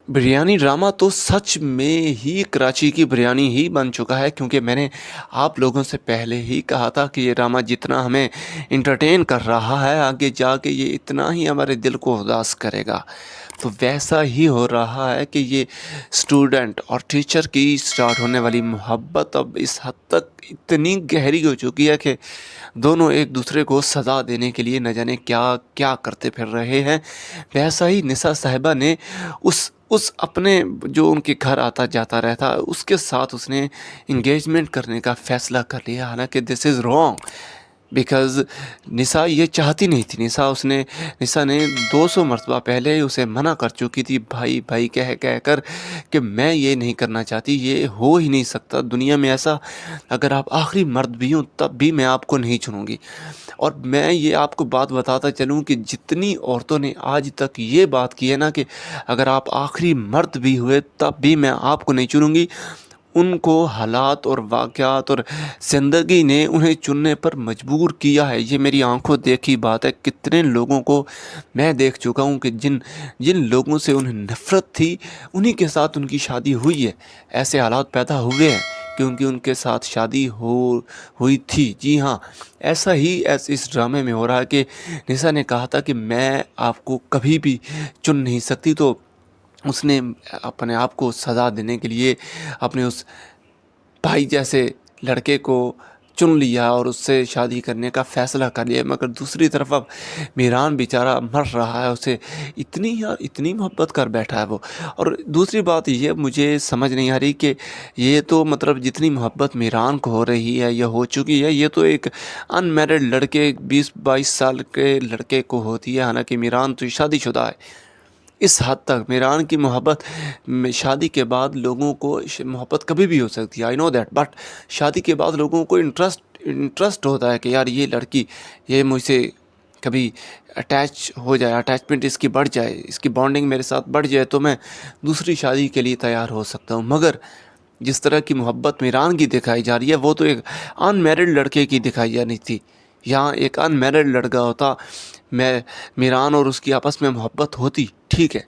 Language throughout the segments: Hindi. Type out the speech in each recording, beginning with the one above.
बिरयानी ड्रामा तो सच में ही कराची की बिरयानी ही बन चुका है, क्योंकि मैंने आप लोगों से पहले ही कहा था कि ये ड्रामा जितना हमें एंटरटेन कर रहा है, आगे जाके ये इतना ही हमारे दिल को उदास करेगा। तो वैसा ही हो रहा है कि ये स्टूडेंट और टीचर की स्टार्ट होने वाली मोहब्बत अब इस हद तक इतनी गहरी हो चुकी है कि दोनों एक दूसरे को सज़ा देने के लिए न जाने क्या क्या करते फिर रहे हैं। वैसा ही निसा साहिबा ने उस अपने जो उनके घर आता जाता रहता उसके साथ उसने इंगेजमेंट करने का फ़ैसला कर लिया, हालाँकि दिस इज़ रॉन्ग। बिकॉज़ निसा ये चाहती नहीं थी। निसा ने 200 मरतबा पहले ही उसे मना कर चुकी थी, भाई भाई कह कह कर, कि मैं ये नहीं करना चाहती, ये हो ही नहीं सकता दुनिया में ऐसा। अगर आप आखिरी मर्द भी हों तब भी मैं आपको नहीं चुनूँगी। और मैं ये आपको बात बताता चलूँ कि जितनी औरतों ने आज तक ये बात की है ना कि अगर आप आखिरी मर्द भी हुए तब भी मैं आपको नहीं चुनूँगी, उनको हालात और वाक़यात और ज़िंदगी ने उन्हें चुनने पर मजबूर किया है। ये मेरी आँखों देखी बात है। कितने लोगों को मैं देख चुका हूँ कि जिन जिन लोगों से उन्हें नफ़रत थी, उन्हीं के साथ उनकी शादी हुई है। ऐसे हालात पैदा हुए हैं क्योंकि उनके साथ शादी हुई थी। जी हाँ, ऐसा ही इस ड्रामे में हो रहा है कि निशा ने कहा था कि मैं आपको कभी भी चुन नहीं सकती, तो उसने अपने आप को सज़ा देने के लिए अपने उस भाई जैसे लड़के को चुन लिया और उससे शादी करने का फ़ैसला कर लिया। मगर दूसरी तरफ अब मीरान बेचारा मर रहा है, उसे इतनी मोहब्बत कर बैठा है वो। और दूसरी बात ये मुझे समझ नहीं आ रही कि ये तो मतलब जितनी मोहब्बत मीरान को हो रही है या हो चुकी है, ये तो एक अनमैरिड लड़के 20-22 साल के लड़के को होती है, हालाँकि मीरान तो शादीशुदा है। इस हद तक मीरान की मोहब्बत में शादी के बाद लोगों को मोहब्बत कभी भी हो सकती है, आई नो दैट, बट शादी के बाद लोगों को इंटरेस्ट होता है कि यार ये लड़की ये मुझसे कभी अटैच हो जाए, अटैचमेंट इसकी बढ़ जाए, इसकी बॉन्डिंग मेरे साथ बढ़ जाए तो मैं दूसरी शादी के लिए तैयार हो सकता हूँ। मगर जिस तरह की मोहब्बत मीरान की दिखाई जा रही है वो तो एक अनमैरिड लड़के की दिखाई जानी थी। यहाँ एक अनमैरिड लड़का होता, मैं मीरान और उसकी आपस में मोहब्बत होती, ठीक है,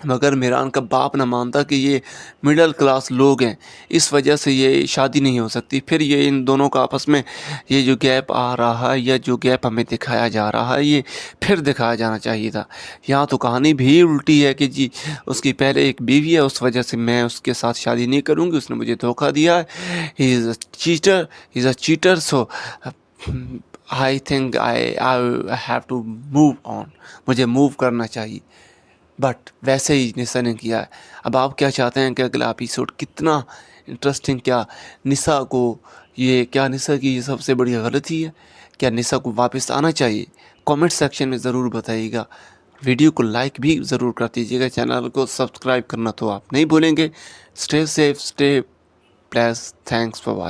मगर मीरान का बाप ना मानता कि ये मिडिल क्लास लोग हैं, इस वजह से ये शादी नहीं हो सकती। फिर ये इन दोनों का आपस में ये जो गैप आ रहा है या जो गैप हमें दिखाया जा रहा है, ये फिर दिखाया जाना चाहिए था। यहाँ तो कहानी भी उल्टी है कि जी उसकी पहले एक बीवी है, उस वजह से मैं उसके साथ शादी नहीं करूँगी, उसने मुझे धोखा दिया है, he is a cheater, so I think I have to move on, मुझे मूव करना चाहिए। बट वैसे ही निशा ने किया है। अब आप क्या चाहते हैं कि अगला एपिसोड कितना इंटरेस्टिंग, क्या निशा की ये सबसे बड़ी गलती है, क्या निशा को वापस आना चाहिए? कमेंट सेक्शन में ज़रूर बताइएगा। वीडियो को लाइक भी ज़रूर कर दीजिएगा, चैनल को सब्सक्राइब करना तो आप नहीं भूलेंगे। Stay safe, stay blessed, thanks for watching.